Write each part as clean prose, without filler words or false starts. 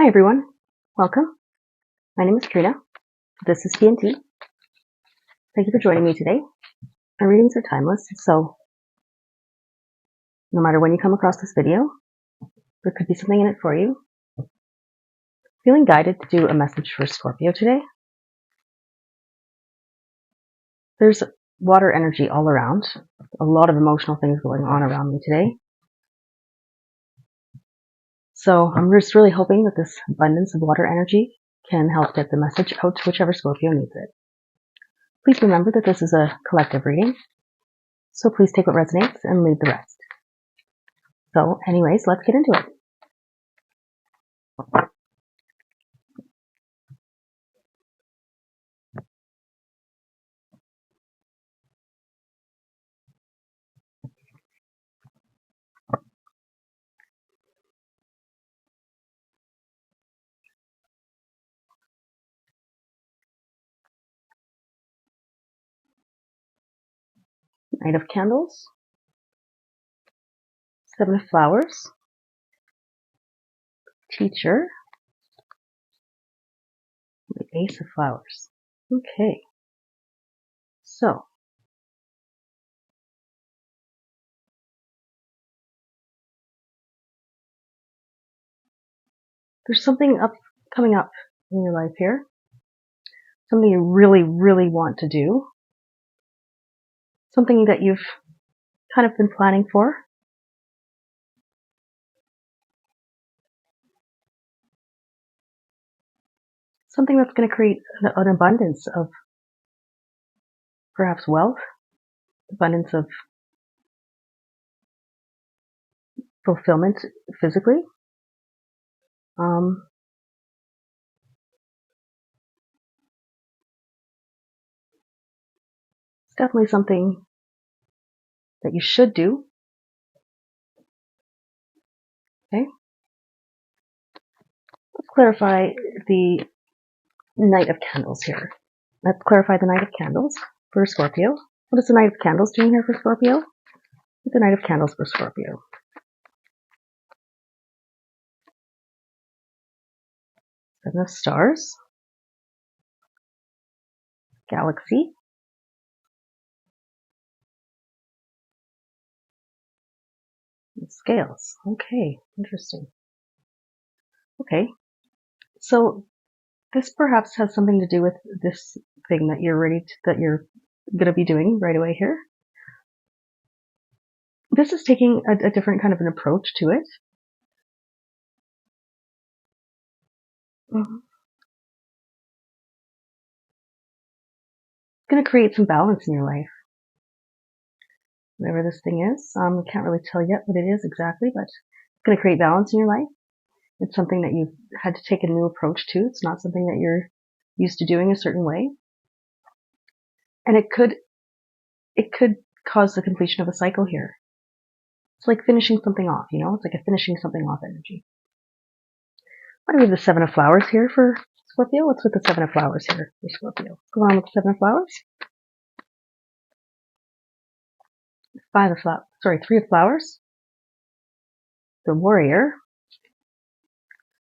Hi everyone, welcome. My name is Trina. This is TNT. Thank you for joining me today. Our readings are timeless, so no matter when you come across this video, there could be something in it for you. Feeling guided to do a message for Scorpio today. There's water energy all around. A lot of emotional things going on around me today. So I'm just really hoping that this abundance of water energy can help get the message out to whichever Scorpio needs it. Please remember that this is a collective reading, so please take what resonates and leave the rest. So anyways, let's get into it. Knight of Candles, Seven of Flowers, Teacher, the Ace of Flowers. Okay, so there's something coming up in your life here, something you really, really want to do, something that you've kind of been planning for. Something that's going to create an abundance of perhaps wealth, abundance of fulfillment physically. It's definitely something that you should do. Okay. Let's clarify the Knight of Candles here. Let's clarify the Knight of Candles for Scorpio. What is the Knight of Candles doing here for Scorpio? What's the Knight of Candles for Scorpio? Seven of Stars, Galaxy, and Scales. Okay, interesting. Okay, so this perhaps has something to do with this thing that you're going to be doing right away here. This is taking a different kind of an approach to it. It's going to create some balance in your life. Whatever this thing is, I can't really tell yet what it is exactly, but it's going to create balance in your life. It's something that you've had to take a new approach to. It's not something that you're used to doing a certain way. And it could cause the completion of a cycle here. It's like finishing something off, you know? It's like a finishing something off energy. Why do we have the Seven of Flowers here for Scorpio? What's with the Seven of Flowers here for Scorpio? What's going on with the Seven of Flowers? Three of Flowers. The Warrior.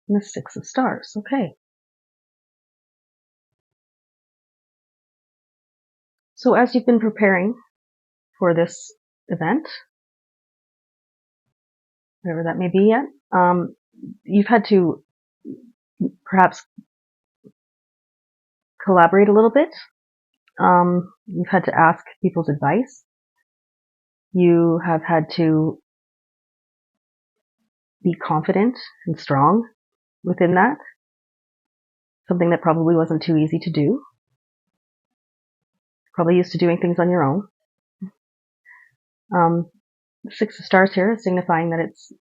And the Six of Stars. Okay. So as you've been preparing for this event, whatever that may be yet, you've had to perhaps collaborate a little bit. You've had to ask people's advice. You have had to be confident and strong within that. Something that probably wasn't too easy to do. Probably used to doing things on your own. The Six of Stars here is signifying that it's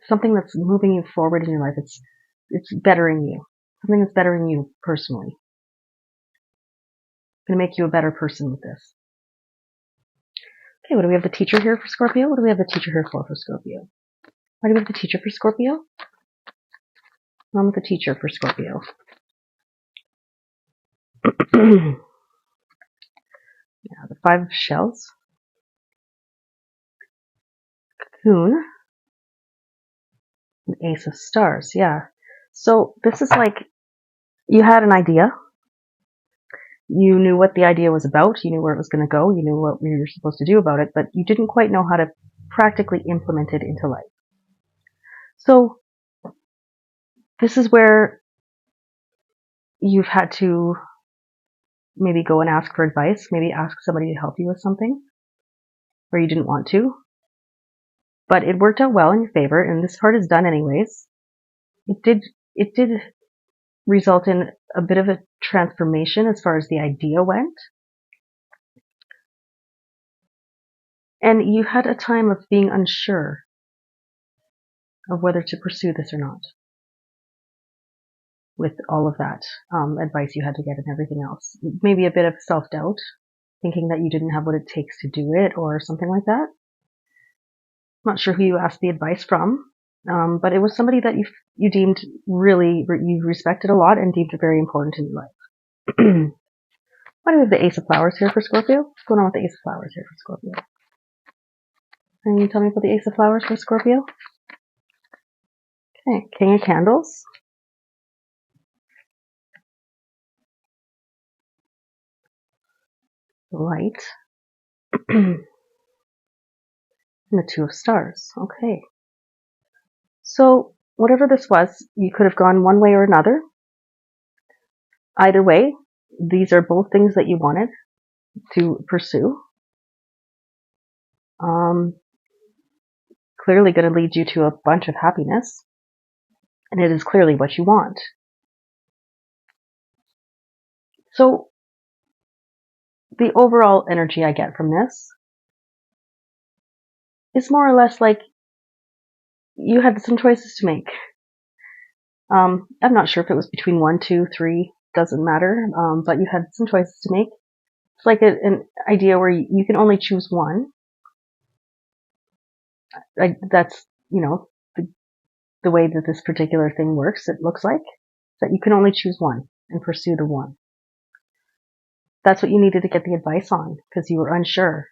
something that's moving you forward in your life. It's bettering you. Something that's bettering you personally. It's going to make you a better person with this. Okay, what do we have the Teacher here for Scorpio? What do we have the Teacher here for Scorpio? Why do we have the Teacher for Scorpio? On with the Teacher for Scorpio. Yeah, the Five of Shells. Cocoon. And Ace of Stars, yeah. So this is like you had an idea. You knew what the idea was about. You knew where it was going to go. You knew what you were supposed to do about it, but you didn't quite know how to practically implement it into life. So this is where you've had to maybe go and ask for advice, maybe ask somebody to help you with something where you didn't want to. But it worked out well in your favor, and this part is done anyways. It did result in a bit of a transformation as far as the idea went. And you had a time of being unsure of whether to pursue this or not, with all of that advice you had to get and everything else. Maybe a bit of self-doubt, thinking that you didn't have what it takes to do it or something like that. I'm not sure who you asked the advice from, but it was somebody that you deemed really, you respected a lot and deemed very important in your life. Why do we have the Ace of Flowers here for Scorpio? What's going on with the Ace of Flowers here for Scorpio? Can you tell me about the Ace of Flowers for Scorpio? Okay, King of Candles. Light. And the Two of Stars. Okay. So, whatever this was, you could have gone one way or another. Either way, these are both things that you wanted to pursue. Clearly going to lead you to a bunch of happiness. And it is clearly what you want. So, the overall energy I get from this is more or less like you had some choices to make. I'm not sure if it was between 1, 2, 3, doesn't matter, but you had some choices to make. It's like an idea where you can only choose one. That's, the way that this particular thing works, it looks like, that you can only choose one and pursue the one. That's what you needed to get the advice on, because you were unsure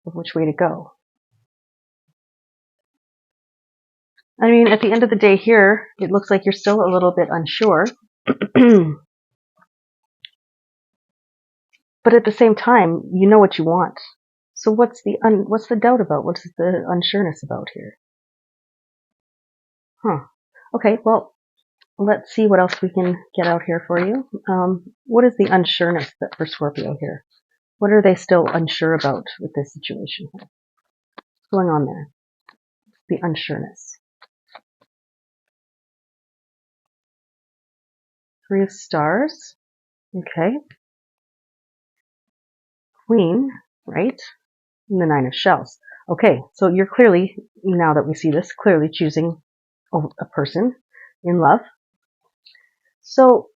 of which way to go. I mean, at the end of the day here, it looks like you're still a little bit unsure. But at the same time, you know what you want. So what's the doubt about? What's the unsureness about here? Okay, well, let's see what else we can get out here for you. What is the unsureness for Scorpio here? What are they still unsure about with this situation? What's going on there? The unsureness. Three of Stars. Okay. Queen, right? And the Nine of Shells. Okay, so you're clearly, now that we see this, clearly choosing a person in love. So,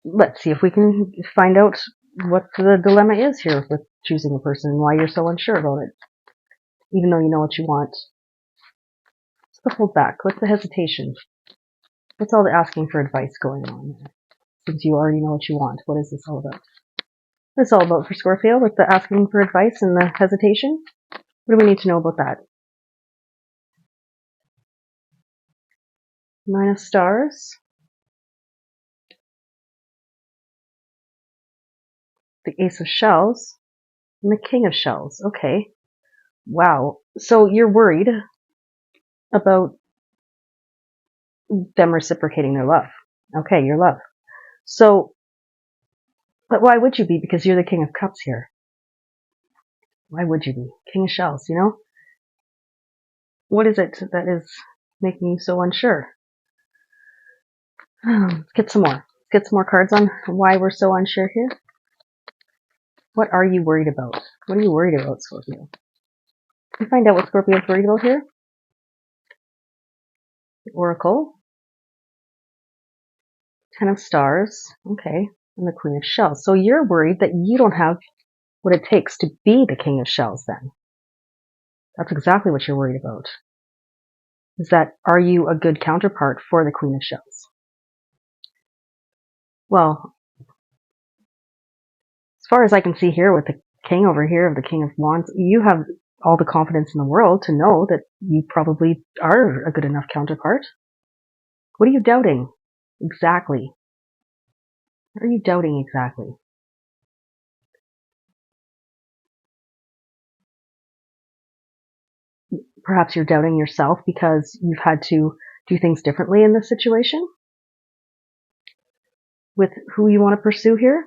let's see if we can find out what the dilemma is here with choosing a person and why you're so unsure about it, even though you know what you want. What's the hold back? What's the hesitation? What's all the asking for advice going on there? Since you already know what you want, what is this all about? What's this all about for Scorpio with the asking for advice and the hesitation? What do we need to know about that? Nine of Stars. The Ace of Shells. And the King of Shells. Okay. Wow. So you're worried about them reciprocating their love. Okay, your love. So, but why would you be? Because you're the King of Cups here. Why would you be? King of Shells, What is it that is making you so unsure? Let's get some more. Let's get some more cards on why we're so unsure here. What are you worried about? What are you worried about, Scorpio? Can you find out what Scorpio is worried about here? The Oracle. Ten of Stars. Okay. And the Queen of Shells. So you're worried that you don't have what it takes to be the King of Shells then. That's exactly what you're worried about. Is that, are you a good counterpart for the Queen of Shells? Well, as far as I can see here with the King over here of the King of Wands, you have all the confidence in the world to know that you probably are a good enough counterpart. What are you doubting exactly? What are you doubting exactly? Perhaps you're doubting yourself because you've had to do things differently in this situation with who you want to pursue here.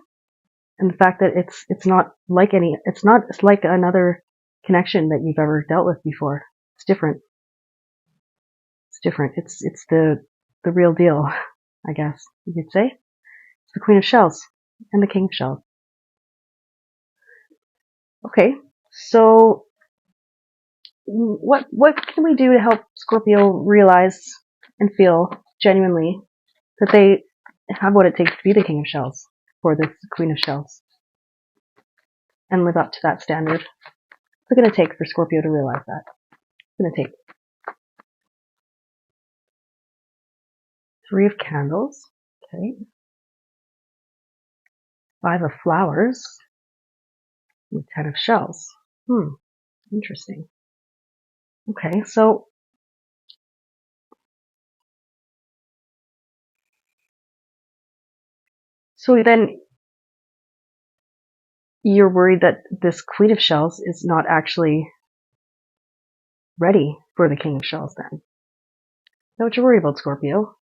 And the fact that it's not like another connection that you've ever dealt with before. It's different. It's different. It's the real deal, I guess you could say. It's the Queen of Shells and the King of Shells. Okay, so what can we do to help Scorpio realize and feel genuinely that they have what it takes to be the King of Shells for this Queen of Shells and live up to that standard? What's it going to take for Scorpio to realize that? It's going to take 3 of Candles, okay, 5 of Flowers, with 10 of Shells. Interesting. Okay, so then you're worried that this Queen of Shells is not actually ready for the King of Shells then. Is that what you're worried about, Scorpio?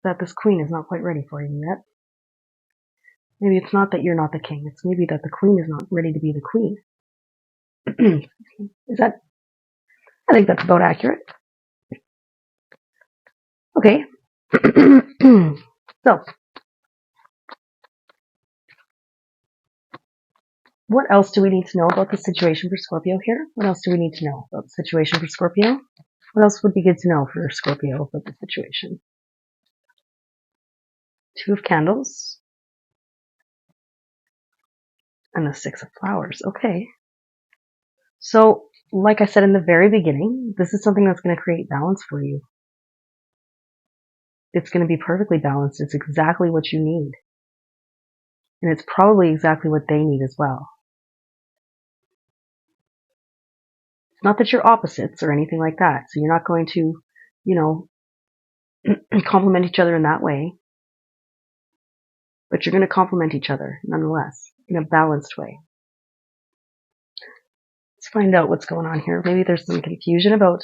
That this Queen is not quite ready for you yet? Maybe it's not that you're not the King, it's maybe that the Queen is not ready to be the Queen. Is that? I think that's about accurate. Okay. So, what else do we need to know about the situation for Scorpio here? What else do we need to know about the situation for Scorpio? What else would be good to know for Scorpio about the situation? 2 of Candles. And the 6 of Flowers. Okay. So, like I said in the very beginning, this is something that's going to create balance for you. It's going to be perfectly balanced. It's exactly what you need. And it's probably exactly what they need as well. It's not that you're opposites or anything like that. So you're not going to, complement each other in that way. But you're going to complement each other nonetheless in a balanced way. Let's find out what's going on here. Maybe there's some confusion about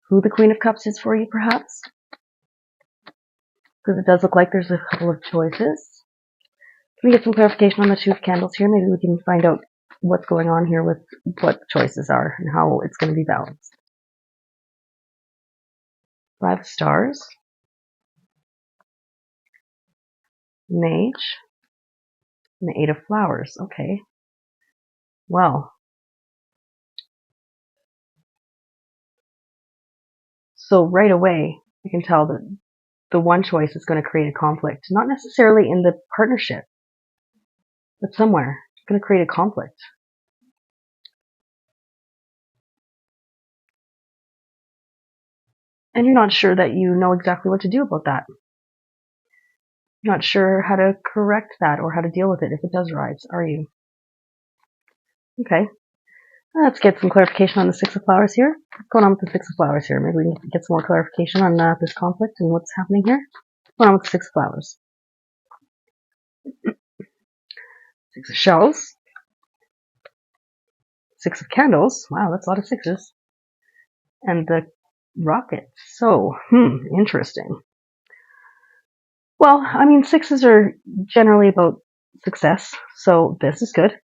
who the Queen of Cups is for you, perhaps. Because it does look like there's a couple of choices. Can we get some clarification on the 2 of Candles here? Maybe we can find out what's going on here with what the choices are and how it's going to be balanced. 5 of Stars. Mage. And the 8 of Flowers. Okay. Well. So right away, I can tell that the one choice is going to create a conflict. Not necessarily in the partnership, but somewhere. It's going to create a conflict. And you're not sure that you know exactly what to do about that. You're not sure how to correct that or how to deal with it if it does rise, are you? Okay. Let's get some clarification on the 6 of Flowers here. What's going on with the 6 of Flowers here? Maybe we can get some more clarification on this conflict and what's happening here. What's going on with the 6 of Flowers? 6 of Shells. 6 of Candles. Wow, that's a lot of 6s. And the Rocket. So, interesting. Well, I mean, 6s are generally about success, so this is good.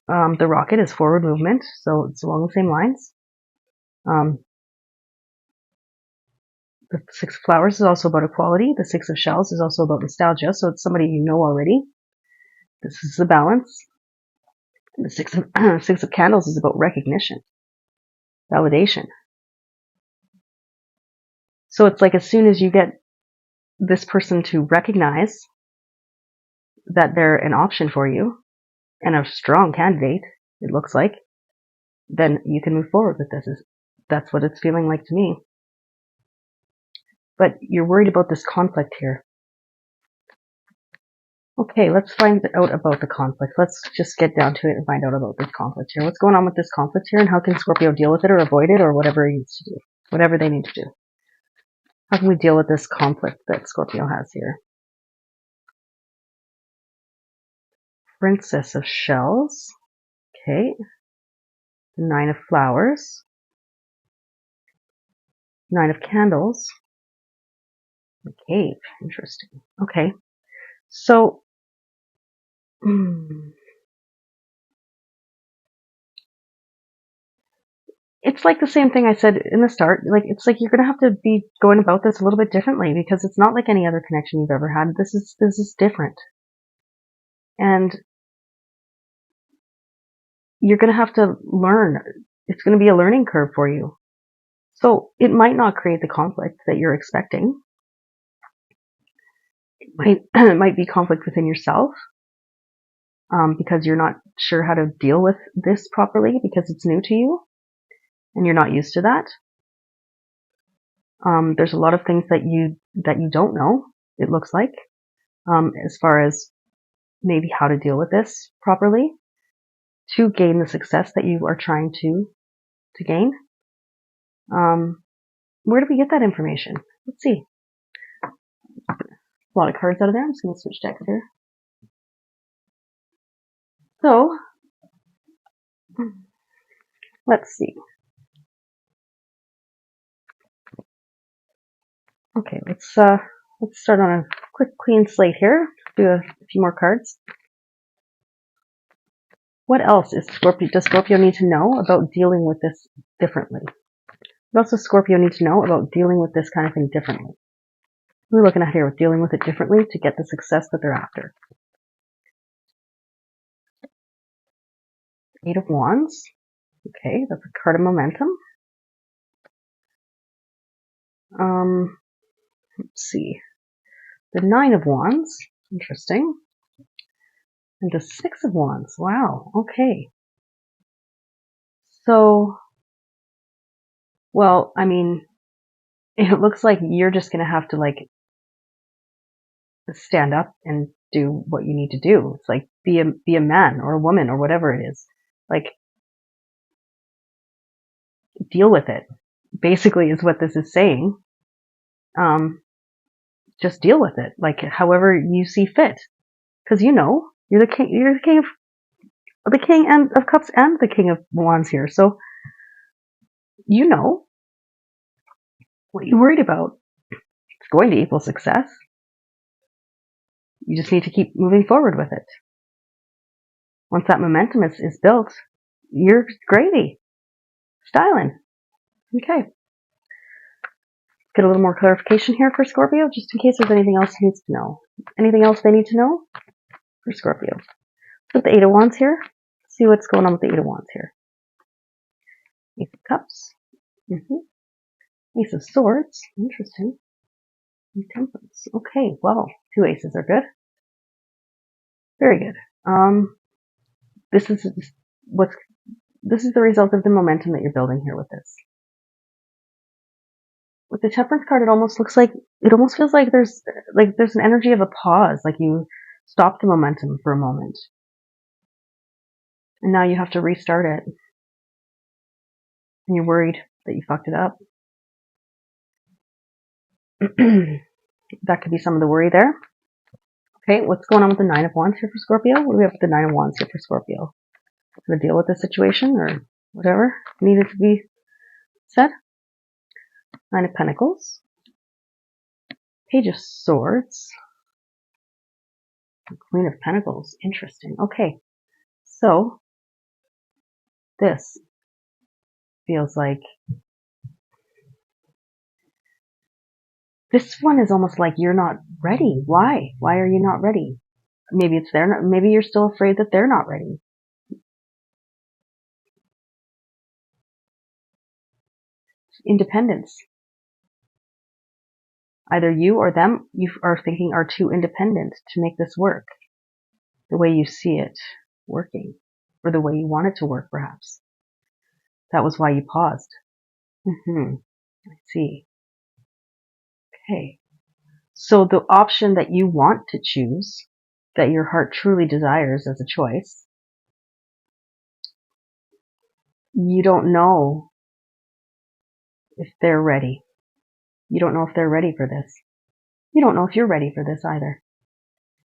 The Rocket is forward movement, so it's along the same lines. The 6 of Flowers is also about equality. The 6 of Shells is also about nostalgia, so it's somebody you know already. This is the balance. The 6 of Candles is about recognition, validation. So it's like as soon as you get this person to recognize that they're an option for you and a strong candidate, it looks like, then you can move forward with this. That's what it's feeling like to me. But you're worried about this conflict here. Okay, let's find out about the conflict. Let's just get down to it and find out about this conflict here. What's going on with this conflict here, and how can Scorpio deal with it or avoid it or whatever he needs to do? Whatever they need to do. How can we deal with this conflict that Scorpio has here? Princess of Shells. Okay. The Nine of Flowers. Nine of Candles. The Cave. Interesting. Okay. So, it's like the same thing I said in the start. Like, it's like you're going to have to be going about this a little bit differently because it's not like any other connection you've ever had. This is different. And you're going to have to learn. It's going to be a learning curve for you. So it might not create the conflict that you're expecting. It might be conflict within yourself because you're not sure how to deal with this properly because it's new to you and you're not used to that. There's a lot of things that you don't know, it looks like, as far as maybe how to deal with this properly to gain the success that you are trying to gain. Where do we get that information? Let's see. A lot of cards out of there. I'm just going to switch decks here. So, let's see. Okay, let's start on a quick clean slate here. Do a few more cards. What else does Scorpio need to know about dealing with this differently? What else does Scorpio need to know about dealing with this kind of thing differently? We're looking at here with dealing with it differently to get the success that they're after. Eight of Wands. Okay, that's a card of momentum. Let's see. The Nine of Wands. Interesting. And the Six of Wands. Wow. Okay. So, well, I mean, it looks like you're just going to have to, like, stand up and do what you need to do. It's like, be a man or a woman or whatever it is. Like, deal with it. Basically is what this is saying. Just deal with it. Like, however you see fit. Cause you're the king of cups and the king of wands here. So, what you're worried about. It's going to equal success. You just need to keep moving forward with it. Once that momentum is built, you're gravy. Styling. Okay. Get a little more clarification here for Scorpio, just in case there's anything else he needs to know. Anything else they need to know for Scorpio? With the Eight of Wands here, see what's going on with the Eight of Wands here. Ace of Cups. Ace of Swords. Interesting. And Temperance. Okay, well, two aces are good. Very good. This is the result of the momentum that you're building here with this. With the Temperance card, it almost feels like there's an energy of a pause, like you stopped the momentum for a moment. And now you have to restart it. And you're worried that you fucked it up. That could be some of the worry there. Okay, what's going on with the Nine of Wands here for Scorpio? What do we have with the Nine of Wands here for Scorpio? Gonna deal with the situation or whatever needed to be said? Nine of Pentacles. Page of Swords. Queen of Pentacles. Interesting. Okay, so this feels like this one is almost like you're not ready. Why? Why are you not ready? Maybe it's maybe you're still afraid that they're not ready. Independence. Either you or them, you are thinking, are too independent to make this work the way you see it working, or the way you want it to work, perhaps. That was why you paused. I see. Okay. So the option that you want to choose that your heart truly desires as a choice, you don't know if they're ready. You don't know if they're ready for this. You don't know if you're ready for this either.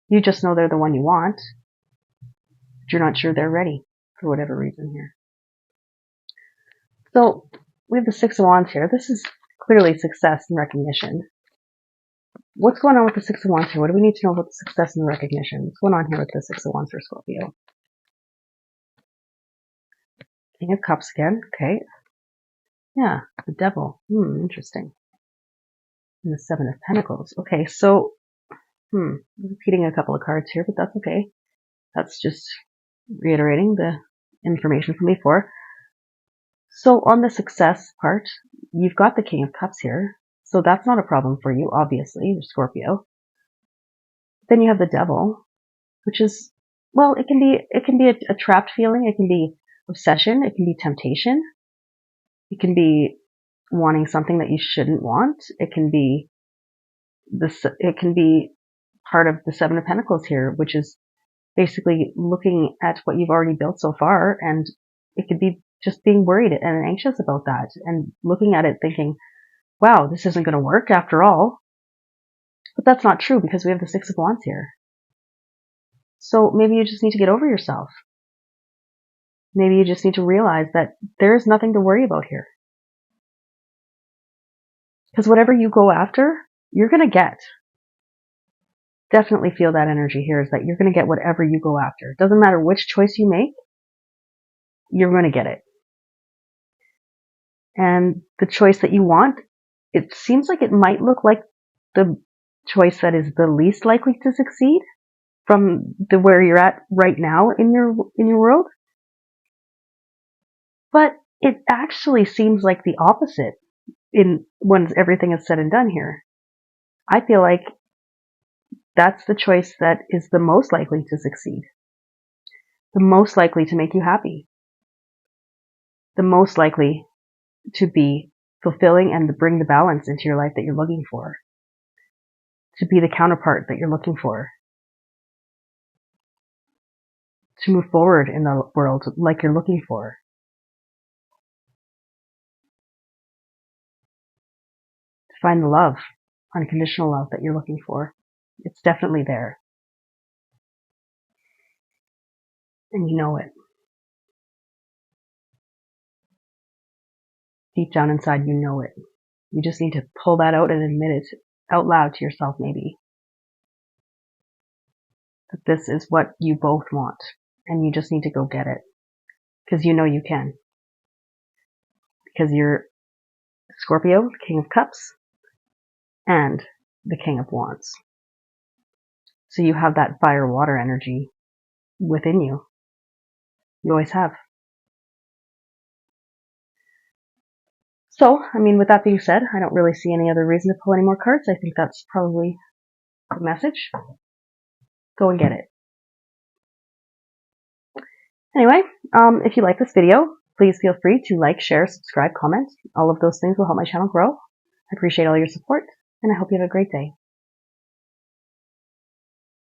You just know they're the one you want, but you're not sure they're ready for whatever reason here. So we have the Six of Wands here. This is clearly success and recognition. What's going on with the Six of Wands here? What do we need to know about the success and the recognition? What's going on here with the Six of Wands for Scorpio? King of Cups again. Okay. Yeah, the Devil. Interesting. And the Seven of Pentacles. Okay, so, repeating a couple of cards here, but that's okay. That's just reiterating the information from before. So on the success part, you've got the King of Cups here. So that's not a problem for you, obviously, you're Scorpio. Then you have the Devil, which is, well, it can be a trapped feeling. It can be obsession. It can be temptation. It can be wanting something that you shouldn't want. It can be part of the Seven of Pentacles here, which is basically looking at what you've already built so far, and it could be just being worried and anxious about that, and looking at it thinking, wow, this isn't going to work after all. But that's not true, because we have the Six of Wands here. So maybe you just need to get over yourself. Maybe you just need to realize that there's nothing to worry about here. Because whatever you go after, you're going to get. Definitely feel that energy here, is that you're going to get whatever you go after. It doesn't matter which choice you make, you're going to get it. And the choice that you want, it seems like it might look like the choice that is the least likely to succeed from where you're at right now in your world. But it actually seems like the opposite once everything is said and done here. I feel like that's the choice that is the most likely to succeed. The most likely to make you happy. The most likely to be fulfilling and to bring the balance into your life that you're looking for. To be the counterpart that you're looking for. To move forward in the world like you're looking for. To find the love, unconditional love that you're looking for. It's definitely there. And you know it. Deep down inside, you know it. You just need to pull that out and admit it out loud to yourself, maybe. That this is what you both want. And you just need to go get it. Because you know you can. Because you're Scorpio, the King of Cups, and the King of Wands. So you have that fire-water energy within you. You always have. So, I mean, with that being said, I don't really see any other reason to pull any more cards. I think that's probably the message. Go and get it. Anyway, if you like this video, please feel free to like, share, subscribe, comment. All of those things will help my channel grow. I appreciate all your support, and I hope you have a great day.